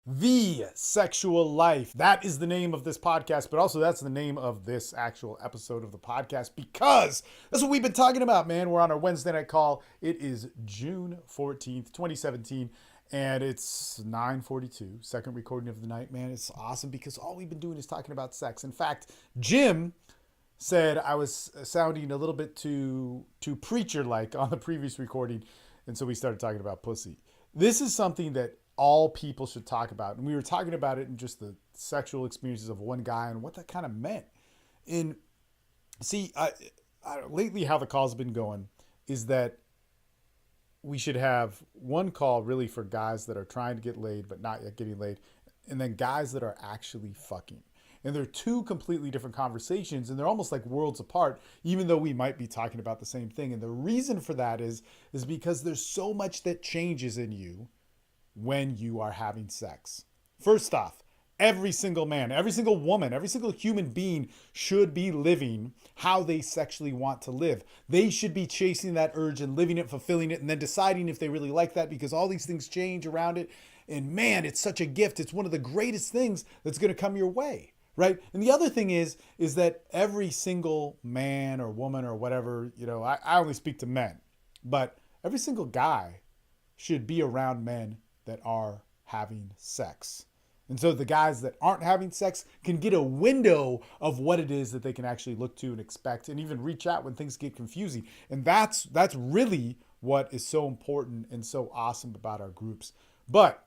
The Sexual Life. That is the name of this podcast, but also that's the name of this actual episode of the podcast because that's what we've been talking about, man. We're on our Wednesday night call. It is June 14th, 2017, and it's 9:42, second recording of the night, man. It's awesome because all we've been doing is talking about sex. In fact, Jim said I was sounding a little bit too preacher like on the previous recording, and so we started talking about pussy. This is something that all people should talk about, and we were talking about it in just the sexual experiences of one guy and what that kind of meant. And see, lately how the call's been going is that we should have one call really for guys that are trying to get laid but not yet getting laid, and then guys that are actually fucking. And they're two completely different conversations, and they're almost like worlds apart, even though we might be talking about the same thing. And the reason for that is because there's so much that changes in you when you are having sex. First off, every single man, every single woman, every single human being should be living how they sexually want to live. They should be chasing that urge and living it, fulfilling it, and then deciding if they really like that, because all these things change around it. And man, it's such a gift. It's one of the greatest things that's going to come your way. Right. And the other thing is that every single man or woman or whatever, I only speak to men, but every single guy should be around men that are having sex. And so the guys that aren't having sex can get a window of what it is that they can actually look to and expect and even reach out when things get confusing. And that's really what is so important and so awesome about our groups. But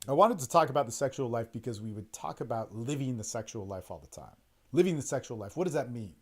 I wanted to talk about the sexual life because we would talk about living the sexual life all the time. Living the sexual life. What does that mean?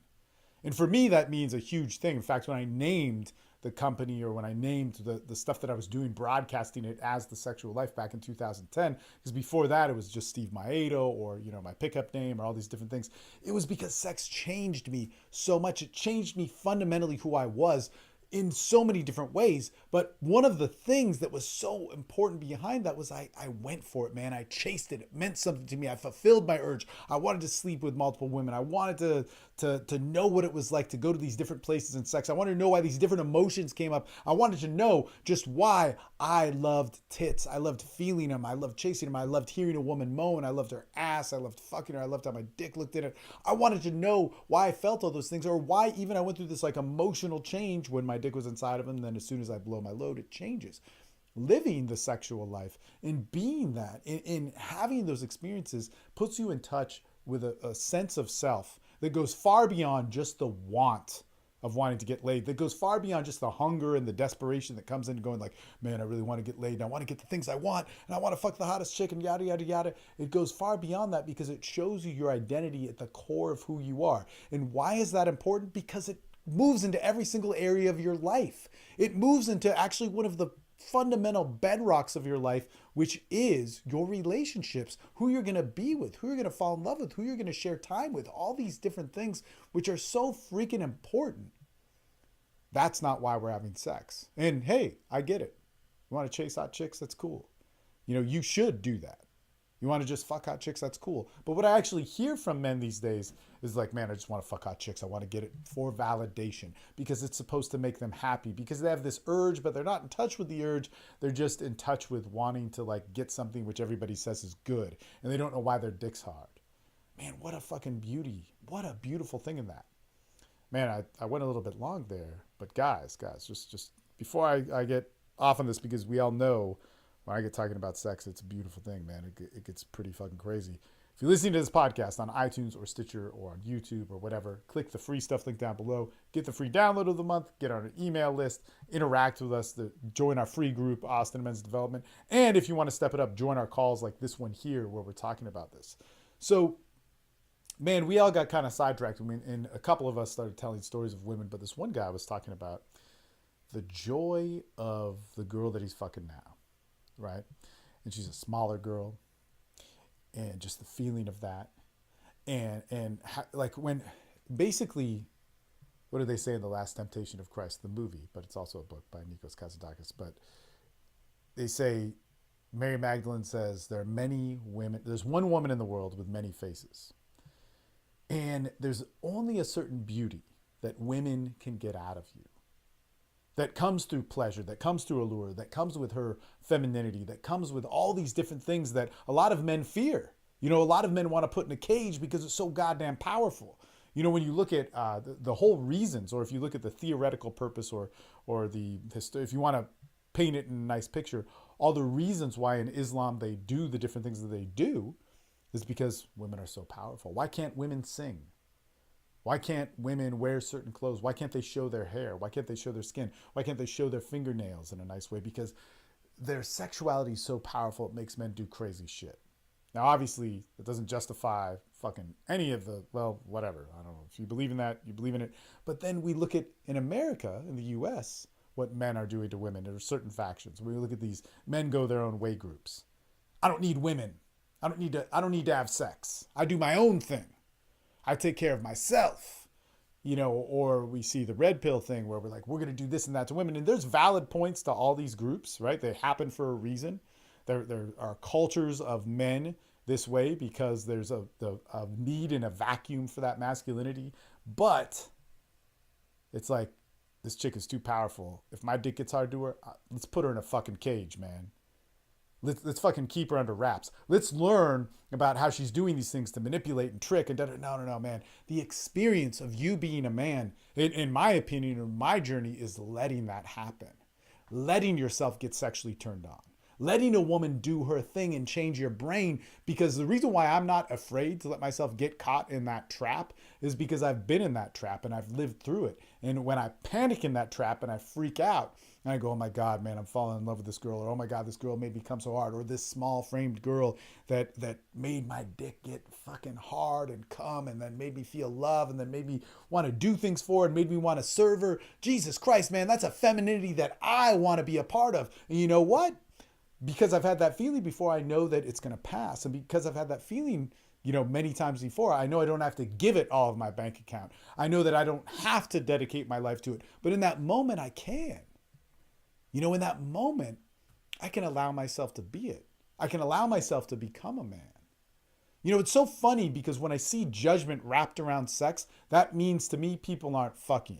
And for me, that means a huge thing. In fact, when I named the company, or when I named the stuff that I was doing, broadcasting it as the sexual life back in 2010, because before that it was just Steve Maedo, or my pickup name, or all these different things. It was because sex changed me so much. It changed me fundamentally who I was in so many different ways. But one of the things that was so important behind that was I went for it, man. I chased it. It meant something to me. I fulfilled my urge. I wanted to sleep with multiple women. I wanted to know what it was like to go to these different places in sex. I wanted to know why these different emotions came up. I wanted to know just why I loved tits. I loved feeling them. I loved chasing them. I loved hearing a woman moan. I loved her ass. I loved fucking her. I loved how my dick looked in it. I wanted to know why I felt all those things, or why even I went through this like emotional change when my dick was inside of him. And then as soon as I blow my load, it changes. Living the sexual life and being that, in having those experiences, puts you in touch with a sense of self that goes far beyond just the want of wanting to get laid, that goes far beyond just the hunger and the desperation that comes in going like, man, I really want to get laid and I want to get the things I want and I want to fuck the hottest chick and yada, yada, yada. It goes far beyond that because it shows you your identity at the core of who you are. And why is that important? Because it moves into every single area of your life. It moves into actually one of the fundamental bedrocks of your life, which is your relationships, who you're going to be with, who you're going to fall in love with, who you're going to share time with, all these different things, which are so freaking important. That's not why we're having sex. And hey, I get it. You want to chase hot chicks? That's cool. You should do that. You want to just fuck hot chicks? That's cool. But what I actually hear from men these days is like, man, I just want to fuck hot chicks. I want to get it for validation because it's supposed to make them happy, because they have this urge, but they're not in touch with the urge. They're just in touch with wanting to like get something which everybody says is good, and they don't know why their dick's hard. Man, what a fucking beauty. What a beautiful thing in that. Man, I went a little bit long there, but guys, just before I get off on this, because we all know when I get talking about sex, it's a beautiful thing, man. It gets pretty fucking crazy. If you're listening to this podcast on iTunes or Stitcher or on YouTube or whatever, click the free stuff link down below. Get the free download of the month. Get on our email list. Interact with us. Join our free group, Austin Men's Development. And if you want to step it up, join our calls like this one here where we're talking about this. So, man, we all got kind of sidetracked. I mean, and a couple of us started telling stories of women, but this one guy was talking about the joy of the girl that he's fucking now. Right? And she's a smaller girl, and just the feeling of that. And like when basically, what do they say in The Last Temptation of Christ, the movie, but it's also a book by Nikos Kazantzakis. But they say, Mary Magdalene says, there are many women, there's one woman in the world with many faces. And there's only a certain beauty that women can get out of you. that comes through pleasure, that comes through allure, that comes with her femininity, that comes with all these different things that a lot of men fear. You know, a lot of men want to put in a cage because it's so goddamn powerful. You know, when you look at the whole reasons, or if you look at the theoretical purpose, or if you want to paint it in a nice picture, all the reasons why in Islam they do the different things that they do is because women are so powerful. Why can't women sing? Why can't women wear certain clothes? Why can't they show their hair? Why can't they show their skin? Why can't they show their fingernails in a nice way? Because their sexuality is so powerful, it makes men do crazy shit. Now, obviously, it doesn't justify fucking any of the, well, whatever. I don't know. If you believe in that, you believe in it. But then we look at, in America, in the US, what men are doing to women. There are certain factions. We look at these, men go their own way groups. I don't need women. I don't need to have sex. I do my own thing. I take care of myself, you know. Or we see the red pill thing where we're like, we're going to do this and that to women. And there's valid points to all these groups, right? They happen for a reason. There are cultures of men this way because there's a need and a vacuum for that masculinity. But it's like, this chick is too powerful. If my dick gets hard to her, let's put her in a fucking cage, man. Let's fucking keep her under wraps. Let's learn about how she's doing these things to manipulate and trick and no, man. The experience of you being a man, in my opinion, or my journey, is letting that happen. Letting yourself get sexually turned on. Letting a woman do her thing and change your brain. Because the reason why I'm not afraid to let myself get caught in that trap is because I've been in that trap and I've lived through it. And when I panic in that trap and I freak out, and I go, oh my God, man, I'm falling in love with this girl. Or, oh my God, this girl made me come so hard. Or this small framed girl that made my dick get fucking hard and come, and then made me feel love, and then made me want to do things for her, and made me want to serve her. Jesus Christ, man, that's a femininity that I want to be a part of. And you know what? Because I've had that feeling before, I know that it's going to pass. And because I've had that feeling, you know, many times before, I know I don't have to give it all of my bank account. I know that I don't have to dedicate my life to it. But in that moment, I can. You know, in that moment, I can allow myself to be it. I can allow myself to become a man. You know, it's so funny because when I see judgment wrapped around sex, that means to me people aren't fucking.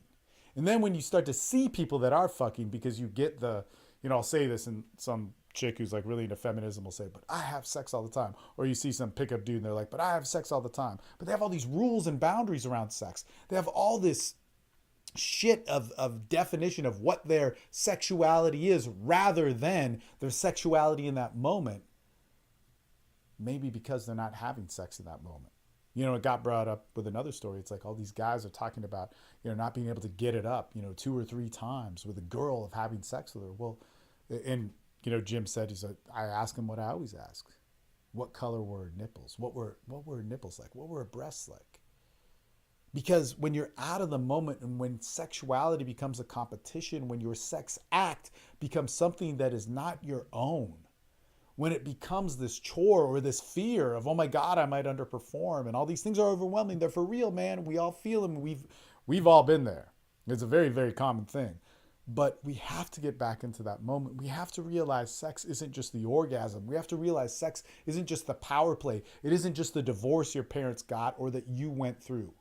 And then when you start to see people that are fucking, because you get the, you know, I'll say this, and some chick who's like really into feminism will say, but I have sex all the time. Or you see some pickup dude and they're like, but I have sex all the time. But they have all these rules and boundaries around sex. They have all this shit of definition of what their sexuality is rather than their sexuality in that moment. Maybe because they're not having sex in that moment. You know, it got brought up with another story. It's like all these guys are talking about, you know, not being able to get it up, you know, 2 or 3 times with a girl of having sex with her. Well, and, you know, Jim said, he said, I ask him what I always ask. What color were her nipples? What were her nipples like? What were her breasts like? Because when you're out of the moment, and when sexuality becomes a competition, when your sex act becomes something that is not your own, when it becomes this chore or this fear of, oh my God, I might underperform, and all these things are overwhelming. They're for real, man. We all feel them. We've all been there. It's a very, very common thing. But we have to get back into that moment. We have to realize sex isn't just the orgasm. We have to realize sex isn't just the power play. It isn't just the divorce your parents got or that you went through.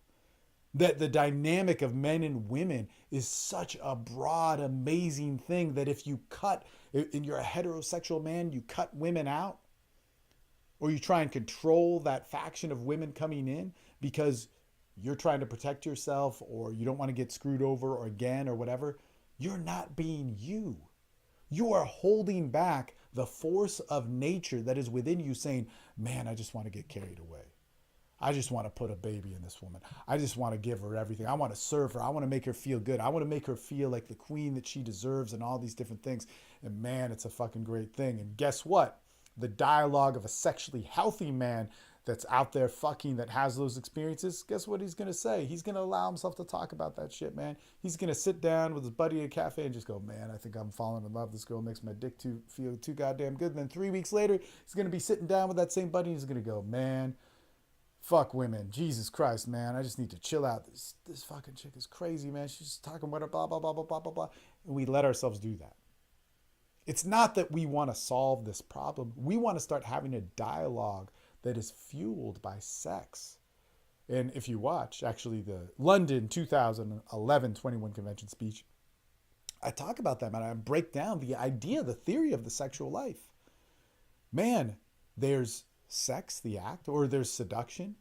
That the dynamic of men and women is such a broad, amazing thing that if you and you're a heterosexual man, you cut women out, or you try and control that faction of women coming in because you're trying to protect yourself, or you don't want to get screwed over or again or whatever, you're not being you. You are holding back the force of nature that is within you saying, man, I just want to get carried away. I just want to put a baby in this woman. I just want to give her everything. I want to serve her. I want to make her feel good. I want to make her feel like the queen that she deserves and all these different things. And man, it's a fucking great thing. And guess what? The dialogue of a sexually healthy man that's out there fucking, that has those experiences, guess what he's going to say? He's going to allow himself to talk about that shit, man. He's going to sit down with his buddy at a cafe and just go, man, I think I'm falling in love. This girl makes my dick feel too goddamn good. And then 3 weeks later, he's going to be sitting down with that same buddy and he's going to go, man, fuck women. Jesus Christ, man. I just need to chill out. This fucking chick is crazy, man. She's just talking about her, blah, blah, blah, blah, blah, blah, blah. And we let ourselves do that. It's not that we want to solve this problem. We want to start having a dialogue that is fueled by sex. And if you watch, actually, the London 2011 21 convention speech, I talk about that, man. I break down the idea, the theory of the sexual life. Man, there's sex, the act, or there's seduction.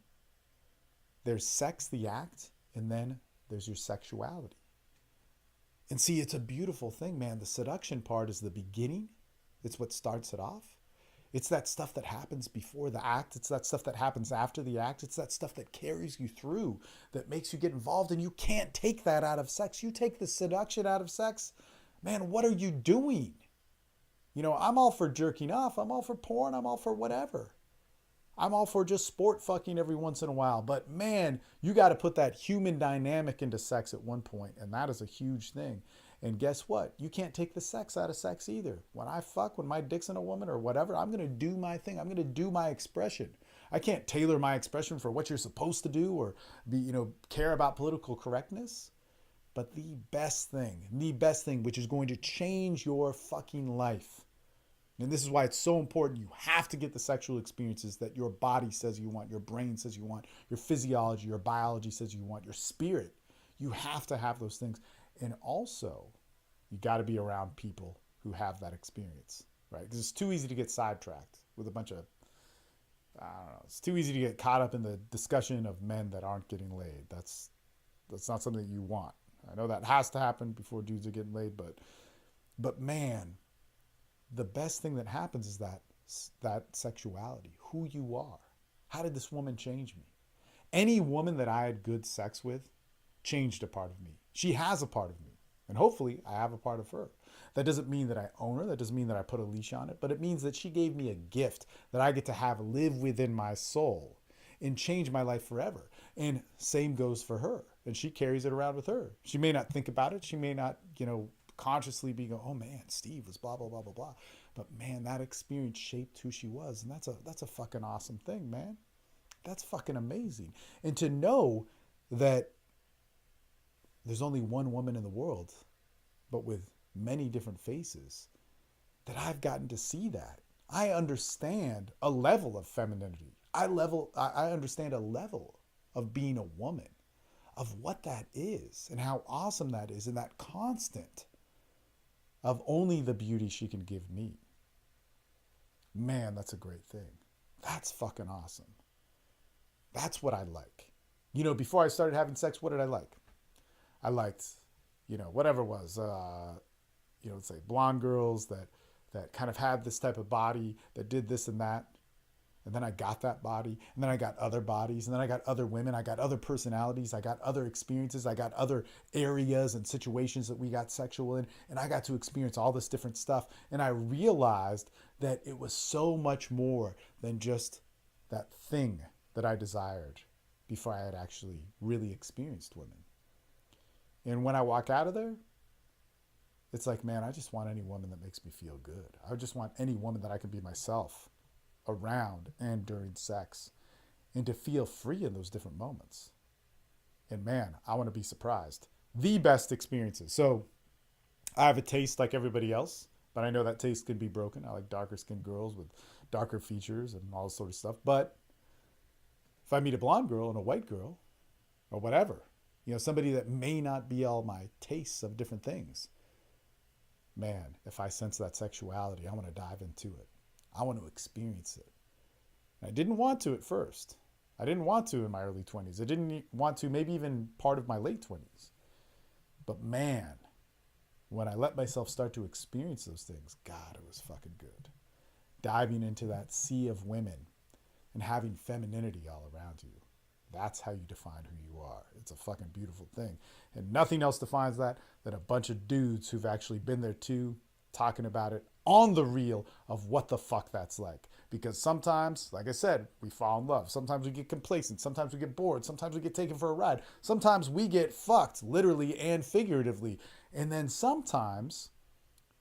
There's sex, the act, and then there's your sexuality. And see, it's a beautiful thing, man. The seduction part is the beginning. It's what starts it off. It's that stuff that happens before the act. It's that stuff that happens after the act. It's that stuff that carries you through, that makes you get involved. And you can't take that out of sex. You take the seduction out of sex, man, what are you doing? You know, I'm all for jerking off. I'm all for porn. I'm all for whatever. I'm all for just sport fucking every once in a while. But man, you got to put that human dynamic into sex at one point, and that is a huge thing. And guess what? You can't take the sex out of sex either. When I fuck, when my dick's in a woman or whatever, I'm going to do my thing. I'm going to do my expression. I can't tailor my expression for what you're supposed to do or care about political correctness. But the best thing, which is going to change your fucking life, and this is why it's so important, you have to get the sexual experiences that your body says you want, your brain says you want, your physiology, your biology says you want, your spirit. You have to have those things. And also, you got to be around people who have that experience, right? Because it's too easy to get sidetracked with a bunch of, I don't know, it's too easy to get caught up in the discussion of men that aren't getting laid. That's not something that you want. I know that has to happen before dudes are getting laid, but man, the best thing that happens is that sexuality, who you are. How did this woman change me? Any woman that I had good sex with changed a part of me. She has a part of me, and hopefully I have a part of her. That doesn't mean that I own her. That doesn't mean that I put a leash on it, but it means that she gave me a gift that I get to have live within my soul and change my life forever. And same goes for her. And she carries it around with her. She may not think about it. She may not, consciously be going, oh man, Steve was blah, blah, blah, blah, blah. But man, that experience shaped who she was. And that's a fucking awesome thing, man. That's fucking amazing. And to know that there's only one woman in the world, but with many different faces, that I've gotten to see that. I understand a level of femininity. I understand a level of being a woman, of what that is and how awesome that is, and that constant of only the beauty she can give me. Man, that's a great thing. That's fucking awesome. That's what I like. Before I started having sex, what did I like? I liked, whatever it was, let's say blonde girls that kind of had this type of body, that did this and that. And then I got that body, and then I got other bodies, and then I got other women, I got other personalities, I got other experiences, I got other areas and situations that we got sexual in, and I got to experience all this different stuff. And I realized that it was so much more than just that thing that I desired before I had actually really experienced women. And when I walk out of there, it's like, man, I just want any woman that makes me feel good. I just want any woman that I can be myself around and during sex, and to feel free in those different moments. And man, I want to be surprised. The best experiences. So I have a taste like everybody else, but I know that taste can be broken. I like darker skinned girls with darker features and all this sort of stuff. But if I meet a blonde girl and a white girl or whatever, somebody that may not be all my tastes of different things, man, if I sense that sexuality, I want to dive into it. I want to experience it. And I didn't want to at first. I didn't want to in my early 20s. I didn't want to maybe even part of my late 20s. But man, when I let myself start to experience those things, God, it was fucking good. Diving into that sea of women and having femininity all around you. That's how you define who you are. It's a fucking beautiful thing. And nothing else defines that than a bunch of dudes who've actually been there too, talking about it on the real of what the fuck that's like. Because sometimes, like I said, we fall in love. Sometimes we get complacent. Sometimes we get bored. Sometimes we get taken for a ride. Sometimes we get fucked, literally and figuratively. And then sometimes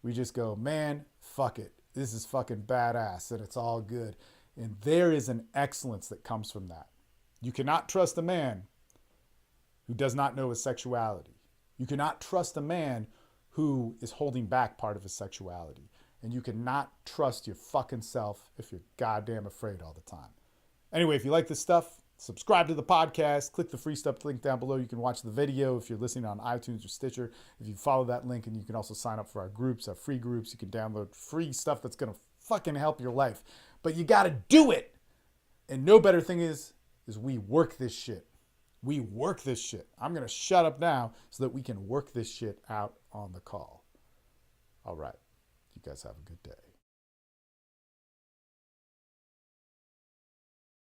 we just go, man, fuck it. This is fucking badass and it's all good. And there is an excellence that comes from that. You cannot trust a man who does not know his sexuality. You cannot trust a man who is holding back part of his sexuality. And you cannot trust your fucking self if you're goddamn afraid all the time. Anyway, if you like this stuff, Subscribe to the podcast. Click the free stuff link down below. You can watch the video if you're listening on iTunes or Stitcher. If you follow that link, and you can also sign up for our groups, our free groups. You can download free stuff that's going to fucking help your life. But you got to do it. And no better thing is we work this shit. We work this shit. I'm going to shut up now so that we can work this shit out on the call. All right. You guys have a good day.